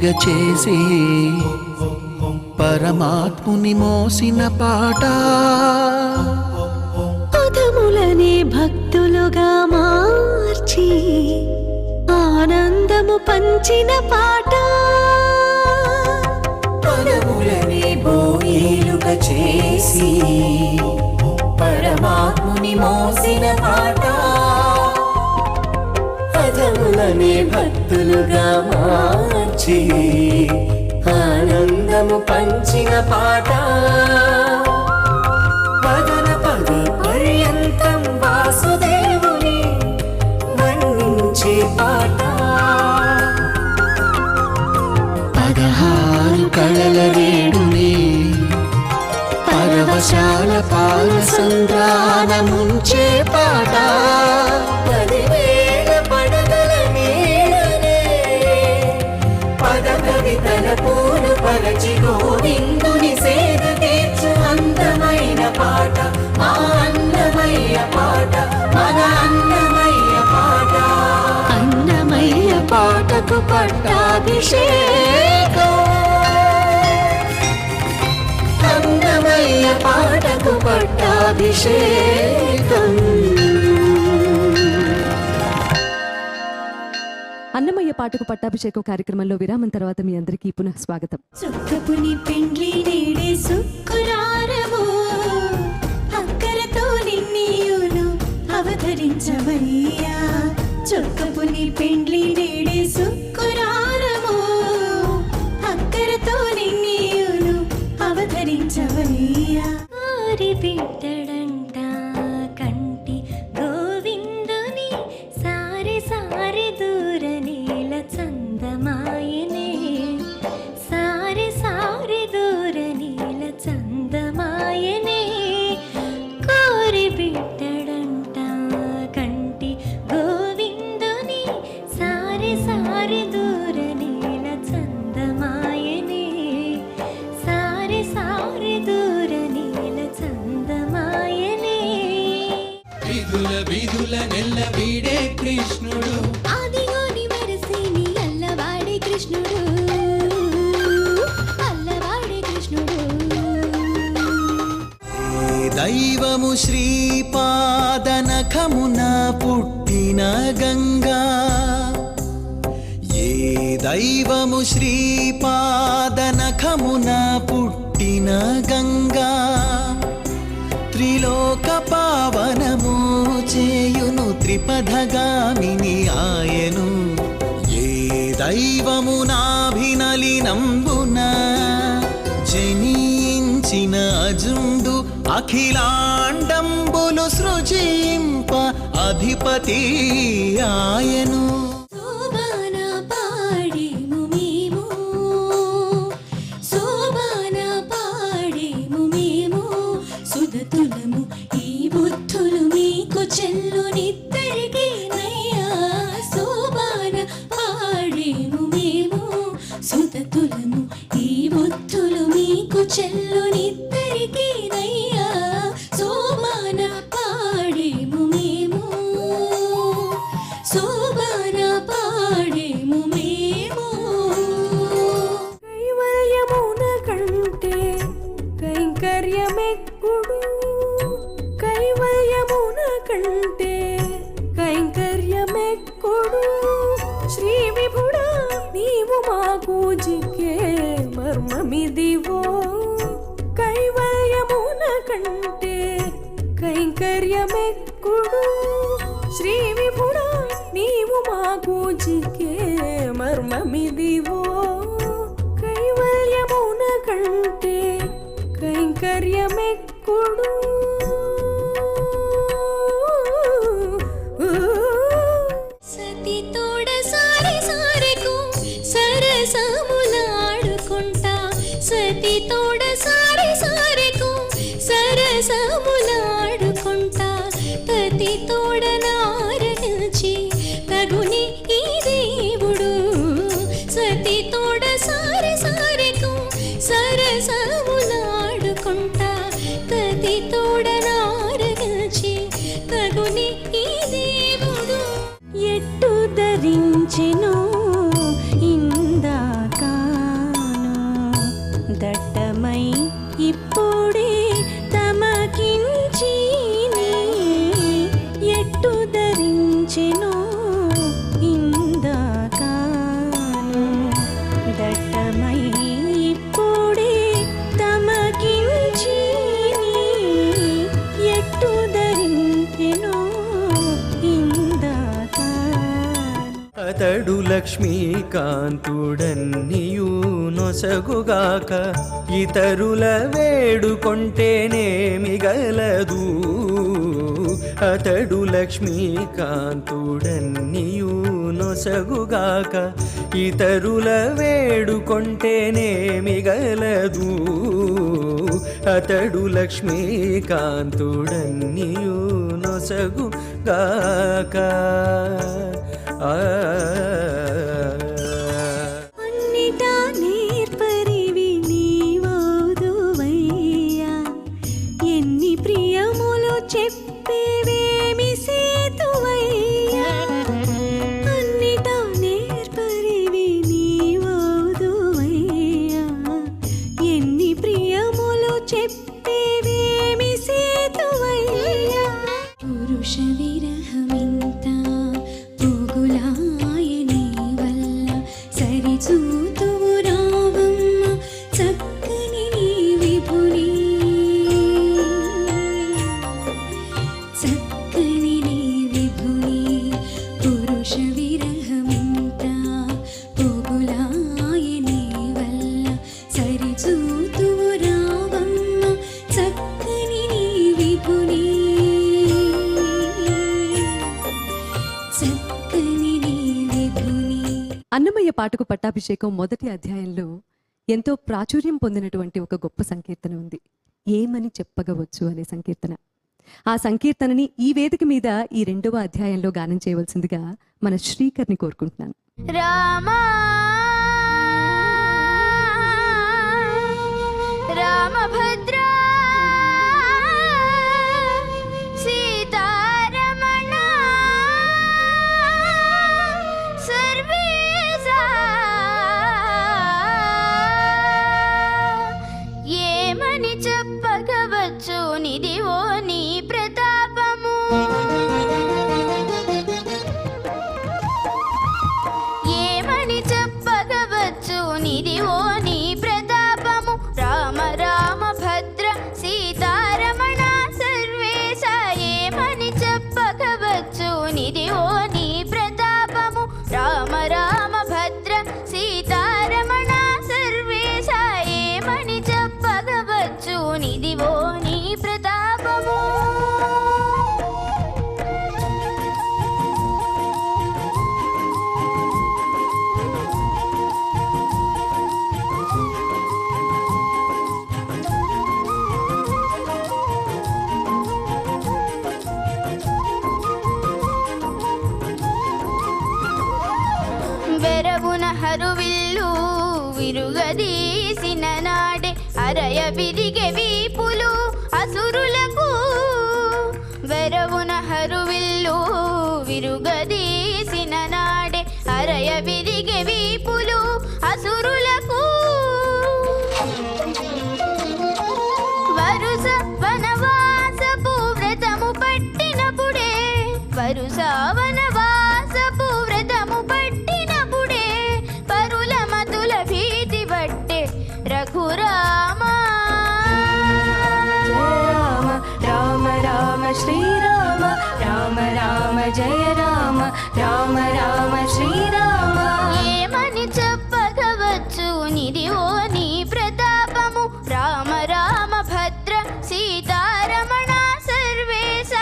బోయేలుగా చేసి పరమాత్ముని మోసిన పాట, పదములనే భక్తులుగా మార్చి ఆనందము పంచిన పాట, పదములనే బోయేలుగా చేసి పరమాత్ముని మోసిన పాట, పదములనే భక్తులుగా మార్చి ఆనందము పంచిన పాట, పదన పద పర్యంతం వాసుదేవుని వర్ణించే పాట, 16 కళల రేడుని పరవశాల పాలసంద్రాన ముంచే పాట, 10,000 పడగల నీడనే పద కవితల పూలు పరచి గోవిందుని సేద తీర్చు అందమైన పాట, మా అన్నమయ్య పాట, మన అన్నమయ్య పాట, అన్నమయ్య పాటకు పట్టాభిషేకం, అన్నమయ్య పాటకు పట్టాభిషేకం. అన్నమయ్య పాటకు పట్టాభిషేకం కార్యక్రమంలో విరామం తర్వాత మీ అందరికీ పునః స్వాగతం. చుక్కపుని పెండ్లి నేడే శుక్రారము, అక్కరతో నిన్నీయును అవతరించవయ్యా, చుక్కపుని పెండ్లి నేడే శుక్రారము, అక్కరతో నిన్నీయును అవతరించవయ్యా, ఆరి బిడ్డడంట కంటి గోవిందుని సారి సారి దూర నీల చందమాయనే, సారి సారి దూర నీల చందమాయనే, కోరి బిడ్డడంట కంటి గోవిందుని సారి సారి దూర నీల చందమాయనే, సారి సారి దూర నీల చందమాయనే. వీధుల వీధుల నెల్ల వీడే కృష్ణుడు, ఆదిగోని వరసిని అల్లవాడే కృష్ణుడు, అల్లవాడే కృష్ణుడు. దైవము శ్రీపాదనఖమున పుట్టిన గంగా, ఏ దైవము శ్రీపాదనఖమున పుట్టిన గంగా, త్రిలోక పావనము చేయును త్రిపథగామిని ఆయను, ఏ దైవము నాభినలినంబున జనించిన అజుండు అఖిలాండంబులు సృజింప అధిపతి ఆయను, శోభన పాడేము మేము, శోభన పాడేము మేము, సుదతులము ఈ బుద్ధులు మీకు చెల్లునిద్దరికీ నయ్యా, శోభన పాడేము మేము, సుదతులము ఈ బుద్ధులు మీకు చెల్లునిద్దరికీ నయ్యా, శోభన పాడేము మేము, శోభన పాడేము మేము. కైవల్యమున కంటే కైంకర్యమెక్కుడు, కైవల్యమున కంటే కైంకర్యమెక్కుడు, శ్రీ విభుడా నీవు మాకు జిక్కే మర్మమిదివో, కైవల్యమున కంటే కైంకర్యమెక్కుడు, శ్రీ విభుడా నీవు మాకు జిక్కే మర్మమిదివో, కైవల్యమున కంటే కైంకర్యమెక్కుడు. సతి తోడ సారి సారెకు సరసములాడుకుంటా, సతి తోడ సారి సారెకు సరసములాడుకుంటా, తతి తోడ నారచి తగుని ఈ దేవుడు, సతి తోడ సారి సారెకు సరసములాడుకుంటా, దట్టమై ఇప్పుడే తమకించి ఎట్టు ధరించెను ఇందాకాను దట్టమై ఇప్పుడే తమకించి ఎట్టు ధరించెను ఇందాకాను. అతడు లక్ష్మీకాంతుడన్నియు నొసగుగాక ఇతరుల వేడుకొంటేనేమి గలదు. అతడు లక్ష్మీకాంతుడన్నియు నొసగుగాక ఇతరుల వేడుకొంటేనేమి గలదు. అతడు లక్ష్మీకాంతుడన్నియు నొసగుగాక. అన్నిటా నేర్పరివి నీవౌదువయ్యా ఎన్ని ప్రియములు చెప్పేవేమి సేతువయ్యా. అన్నిటా నేర్పరివి నీవౌదువయ్యా ఎన్ని ప్రియములు చెప్పేవేమి సేతువయ్యా. పురుష విరహమింత పోగులాయని వల్ల సరిచూతువు రావమ్మ చక్కని నీ విభుని చక్కని నీ విభుని. పురుష విరహమింత పోగులాయని వల్ల సరిచూతువు రావమ్మ చక్కని నీ విభుని చక్కని నీ విభుని. అన్నమయ్య పాటకు పట్టాభిషేకం మొదటి అధ్యాయంలో ఎంతో ప్రాచుర్యం పొందినటువంటి ఒక గొప్ప సంకీర్తన ఉంది. ఏమని చెప్పగవచ్చు అనే సంకీర్తన. ఆ సంకీర్తనని ఈ వేదిక మీద ఈ 2వ అధ్యాయంలో గానం చేయవలసిందిగా మన శ్రీకర్ని కోరుకుంటున్నాను. రామా రామభద్ర సీతారమణ సర్వేశా ఏమని చెప్పగవచ్చు నిదివో నీ ప్రతాపము. ఏమని చెప్పగవచ్చు నిదివో నీ ప్రతాపము. రామ రామ భద్ర సీతారమణ సర్వేశ ఏమని చెప్పగవచ్చు నిదివో నీ ప్రతాపము. రామ రామ భద్ర సీతారమణ సర్వేశ ఏమని చెప్పగవచ్చు నిదివో నీ ప్రతాపము. వెరవున హరువిల్లు విరుగదీసిన నాడే అరయ విరిగే వీపులు అసురులకు. వెరవున హరువిల్లు విరుగదీసిన నాడే అరయ విరిగే వీపులు అసురులకు. వరుస వనవాసపు వ్రతము పట్టినప్పుడే వరుస వనవాసపు వ్రతము పట్టినప్పుడే పరుల మతుల భీతి పట్టే రఘురామ. రామ రామ రామ శ్రీరామ రామ రామ జయ రామ రామ రామ శ్రీరామ. ఏమని చెప్పగవచ్చు నిదివో నీ ప్రతాపము. రామ రామ భద్ర సీతారమణ సర్వేశ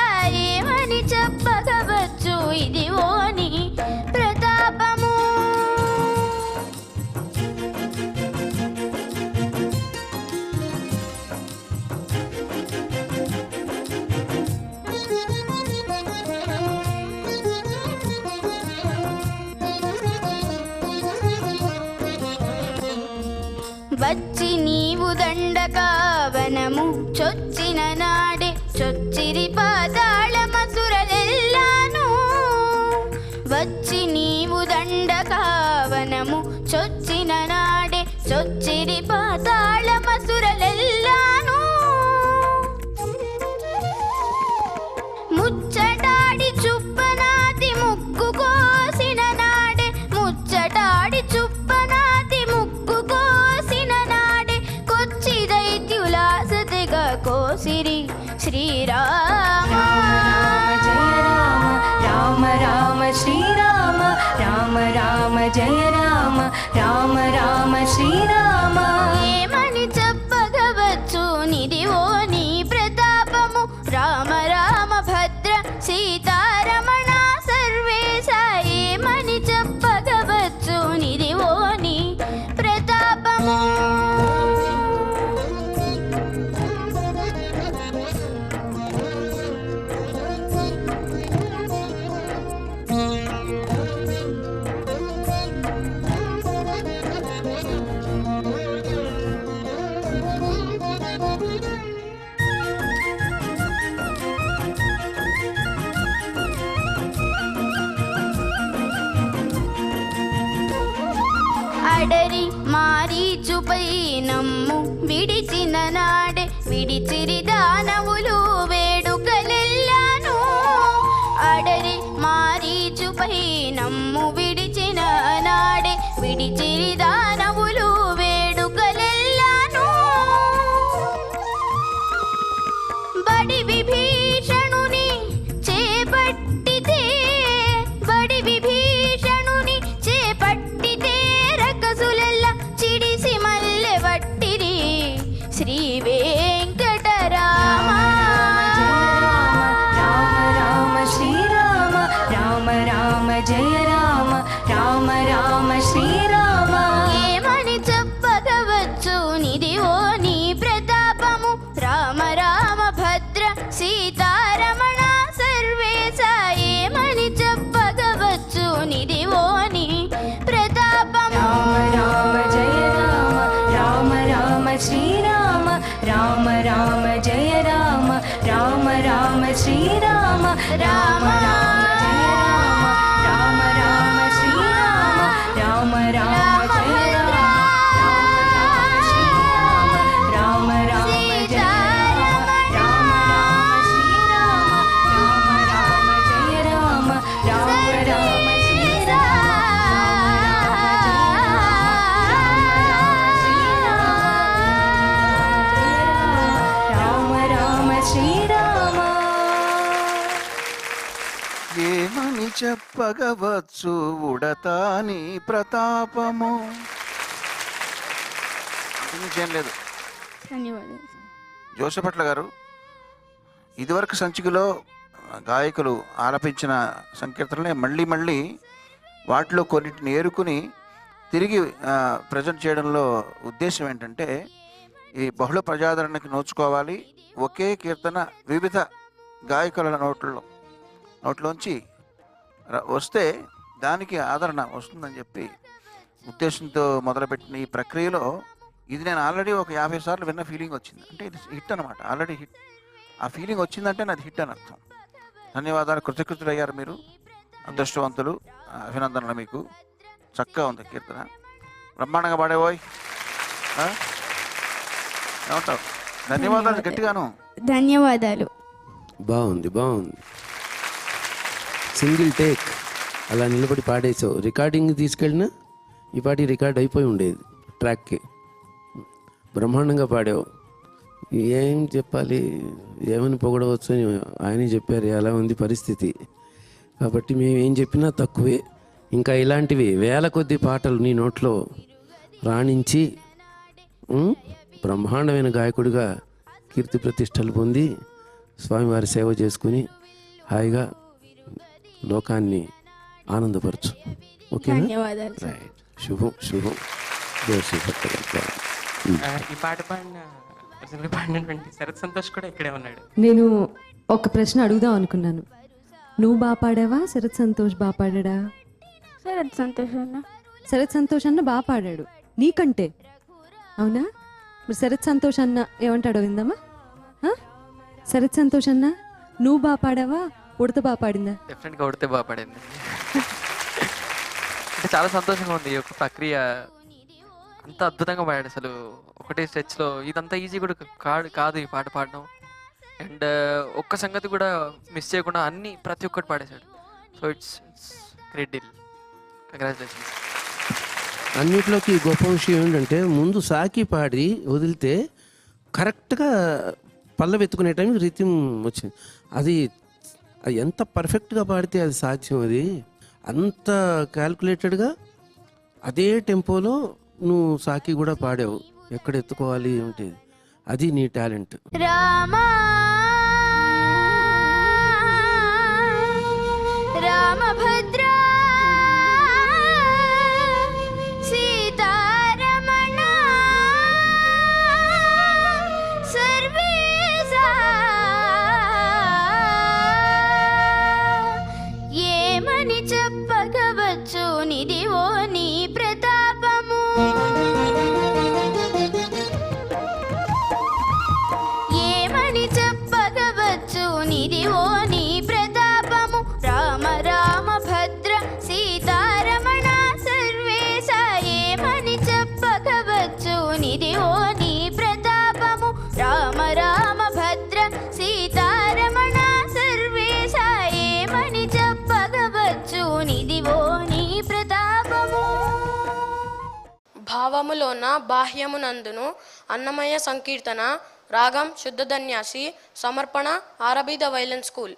ఏమని చెప్పగవచ్చు ఇదివో నీ ప్రతాపము. వచ్చి నీవు దండకావనము చొచ్చిన నాడే చొచ్చిరి పాతాళమసురలెల్లాను. వచ్చి నీవు దండకావనము చొచ్చిన నాడే చొచ్చిరి పాతాళమసుర సిరి శ్రీరామ జయ రామ రామ రామ శ్రీరామ రామ రామ జయ రామ రామ రామ శ్రీరామ. ఏమని చెప్పగవచ్చు నిదివో నీ ప్రతాపము రామ రామ భద్ర సీతారమణ సర్వేశ. ఏమని చెప్పగవచ్చు నిదివో నీ ప్రతాపము. అడరి మారీచుపై నమ్ము విడిచిన నాడే విడిచిరి దానవులు వేడుకలెల్లాను. అడరి మారీచుపై నమ్ము విడిచిన నాడే విడిచిరి దానవులు వేడుకలెల్లాను. బడి విభీషణుని చేపట్టితే బడి విభీషణుని చేపట్టితే రకసులెల్ల చిడిసి మల్లె వట్టిరి శ్రీ వెంకటరామ. రామ రామ శ్రీరామ రామ రామ జయ రామ రామ రామ శ్రీరామ. ఏమని చెప్పగవచ్చు నిదివో నీ ప్రతాపము రామ రామ భద్ర సీతారమణ సర్వేశ. ఏమని చెప్పగవచ్చు నిదివో నీ ప్రతాపము. రామ జయ రామ రామ రామ శ్రీరామ రామ రామ జయ రామ రామ రామ శ్రీరామ. రామ రామ జయ రామ రామ రామ శ్రీరామ రామ రామ జయ రామ రామ రామ శ్రీరామ రామ రామ జయ రామ రామ రామ జయ రామ రామ రామ రామ రామ శ్రీరామ. ఏమని చెప్పగవచ్చు ఉడతాని ప్రతాపము. అంతకుమించేం లేదు. ధన్యవాదాలు. జోసపట్ల గారు, ఇదివరకు సంచికలో గాయకులు ఆలపించిన సంకీర్తనలే మళ్ళీ మళ్ళీ వాటిలో కొన్నిటిని ఏరుకుని తిరిగి ప్రజెంట్ చేయడంలో ఉద్దేశం ఏంటంటే, ఈ బహుళ ప్రజాదరణకి నోచుకోవాలి. ఒకే కీర్తన వివిధ గాయకుల నోట్లోంచి వస్తే దానికి ఆదరణ వస్తుందని చెప్పి ఉద్దేశంతో మొదలుపెట్టిన ఈ ప్రక్రియలో ఇది నేను ఆల్రెడీ ఒక 50 సార్లు విన్న ఫీలింగ్ వచ్చింది. అంటే ఇది హిట్ అనమాట, ఆల్రెడీ హిట్. ఆ ఫీలింగ్ వచ్చిందంటే నాది హిట్ అని అర్థం. ధన్యవాదాలు, కృతజ్ఞతులయ్యారు మీరు, అదృష్టవంతులు. అభినందనలు మీకు. చక్కగా ఉంది కీర్తన, బ్రహ్మాండంగా పాడేవోయ్. ఏమంటావు? ధన్యవాదాలు గట్టిగాను. ధన్యవాదాలు. బాగుంది బాగుంది. సింగిల్ టేక్ అలా నిలబడి పాడేసావు. రికార్డింగ్ తీసుకెళ్ళినా ఈ పాటి రికార్డ్ అయిపోయి ఉండేది ట్రాక్కి. బ్రహ్మాండంగా పాడావు. ఏం చెప్పాలి, ఏమని పొగడవచ్చు అని ఆయన చెప్పారు. అలా ఉంది పరిస్థితి. కాబట్టి మేము ఏం చెప్పినా తక్కువే. ఇంకా ఇలాంటివి వేల కొద్ది పాటలు నీ నోట్లో రాణించి బ్రహ్మాండమైన గాయకుడిగా కీర్తి ప్రతిష్టలు పొంది స్వామివారి సేవ చేసుకుని హాయిగా లోకాన్ని ఆనందపరచు. ఓకేనా? ధన్యవాదాలు. రైట్. శుభం శుభం. ఈ పాట పాడినటువంటి శరత్ సంతోష్ కూడా ఇక్కడే ఉన్నాడు. నేను ఒక ప్రశ్న అడుగుదాం అనుకున్నాను. నువ్వు బాగా పాడావా, శరత్ సంతోష్ బాగా పాడా? శరత్ సంతోష్ అన్న. శరత్ సంతోష్ అన్న బాగా పాడాడు నీకంటే, అవునా? మరి శరత్ సంతోష్ అన్న ఏమంటాడో విందామా? శరత్ సంతోష్ అన్న, నువ్వు బాగా పాడావా, ఉడత బాగా పాడిందా? డెఫినెట్గా ఉడితే బాగా పాడింది. అంటే చాలా సంతోషంగా ఉంది. ఈ యొక్క ప్రక్రియ అంత అద్భుతంగా పాడాడు. అసలు ఒకటే స్ట్రెచ్లో ఇదంతా ఈజీ కూడా కాదు ఈ పాట పాడడం. అండ్ ఒక్క సంగతి కూడా మిస్ చేయకుండా అన్ని ప్రతి ఒక్కటి పాడేశాడు. So it's great deal. Congratulations. అన్నిట్లోకి గొప్ప విషయం ఏంటంటే ముందు సాకి పాడి వదిలితే కరెక్ట్గా పల్లవి ఎత్తుకునే టైంకి రిథం వచ్చింది. అది అది ఎంత పర్ఫెక్ట్గా పాడితే అది సాధ్యం. అది అంత క్యాల్కులేటెడ్గా అదే టెంపోలో నువ్వు సాకి కూడా పాడావు. ఎక్కడ ఎత్తుకోవాలి ఏమిటి, అది నీ టాలెంట్. రామా రామభద్ర సీతారమణ సర్వేశా ఏమని చెప్పగవచ్చు నిదివో నీ ప్రతాపము. ఏమని చెప్పగవచ్చు నిదివో నీ ప్రతాపము. రామ రామ భద్ర సీతారమణ సర్వేశ ఏమని చెప్పగవచ్చు నిదివో నీ ప్రతాపము. రామ రామ భద్ర సీతారమణ సర్వేశ ఏమని చెప్పగవచ్చు నిదివో నీ ప్రతాపము. భావములోన బాహ్యమునందును అన్నమయ్య సంకీర్తన రాగం శుద్ధధన్యాసి సమర్పణ ఆరబీ ద వైలెన్స్ స్కూల్.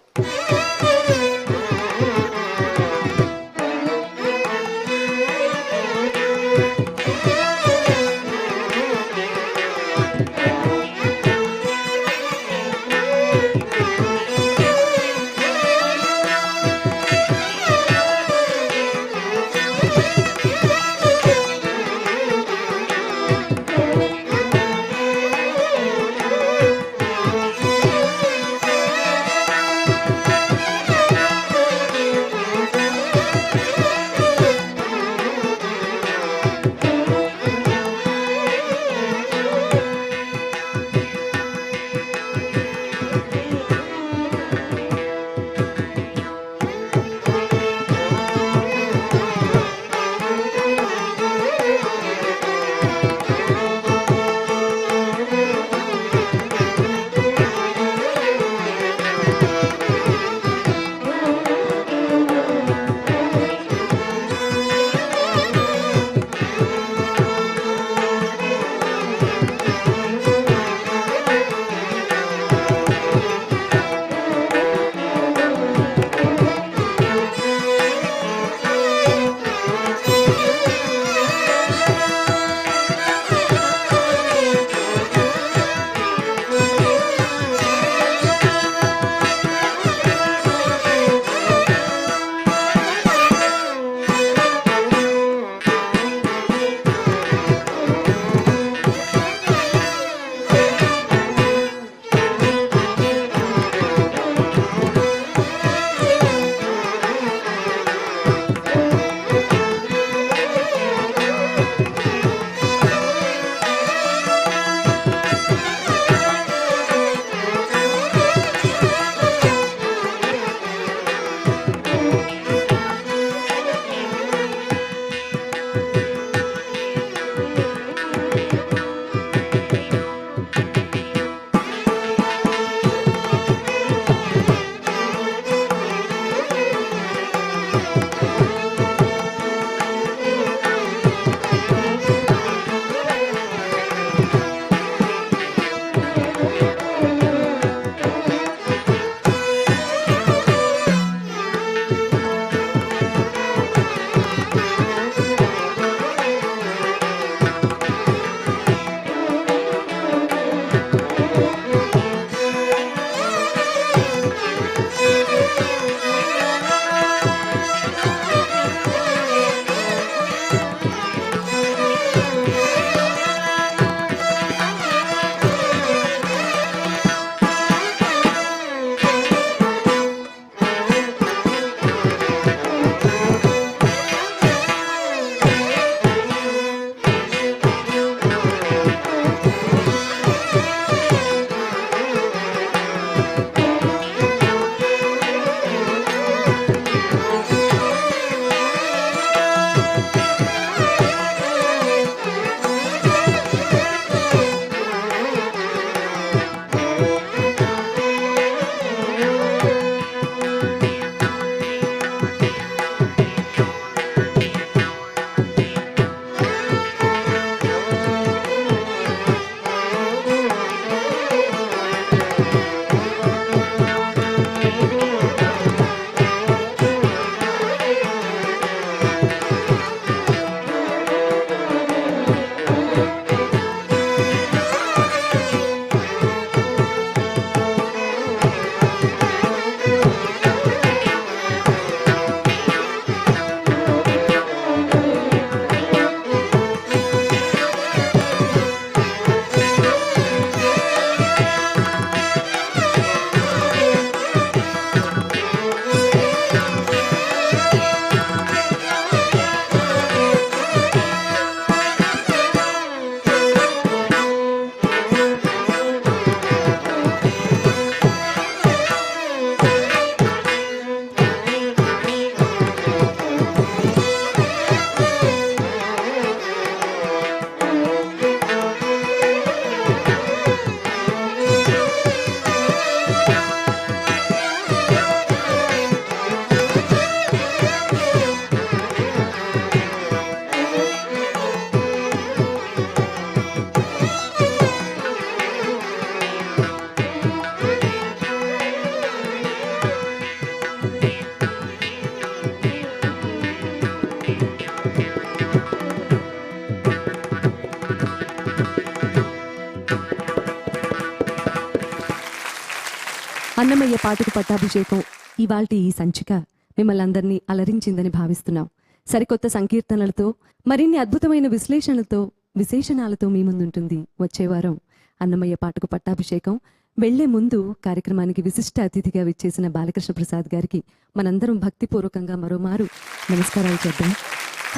అన్నమయ్య పాటకు పట్టాభిషేకం ఇవాల్టి ఈ సంచిక మిమ్మల్ని అందరినీ అలరించిందని భావిస్తున్నాం. సరికొత్త సంకీర్తనలతో మరిన్ని అద్భుతమైన విశ్లేషణలతో విశేషణాలతో మీ ముందుంటుంది వచ్చే వారం అన్నమయ్య పాటకు పట్టాభిషేకం. వెళ్లే ముందు కార్యక్రమానికి విశిష్ట అతిథిగా విచ్చేసిన బాలకృష్ణ ప్రసాద్ గారికి మనందరం భక్తిపూర్వకంగా మరోమారు నమస్కారాలు చేద్దాం.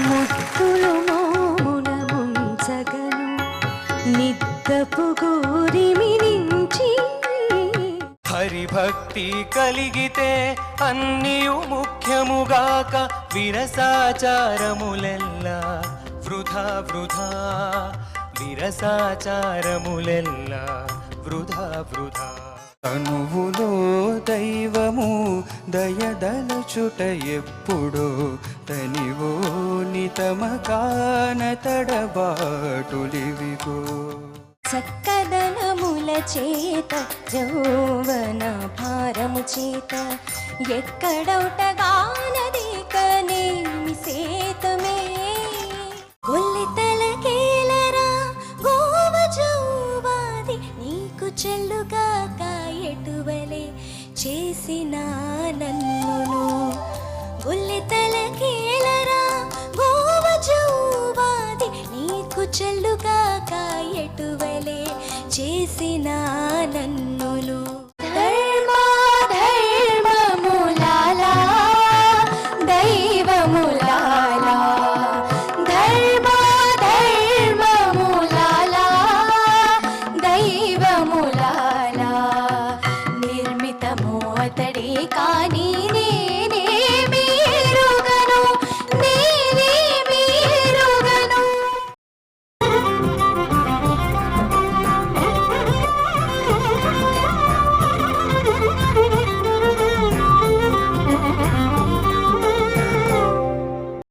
ముద్దులు మోమున ముంచగను నిద్దపు గోరిమి నుంచి హరిభక్తి కలిగితే అన్నియు ముఖ్యముగాక విరసాచారములెల్లా వృధా వృధా విరసాచారములెల్లా వృధా వృధా. తనువులో దైవము దయదలచుట ఎప్పుడో తనివో నితమకాన తడబాటులివిగో. చక్కదనముల చేత యౌవన భారము చేత ఎక్కడౌటగానది కనేమి సేతమే కొల్లితల కేలరా గోవ జౌవాది నీకు చెల్లుగా ఎటువలే చేసిన నన్నును గొల్లితల కేలరా గోవ జౌవాది నీకు చెల్లుగా ఎటువలే చేసిన నన్నులు. ధర్మములాలా దైవములాలా ధర్మములాలా దైవములాలా నిర్మితమో అతడే కాని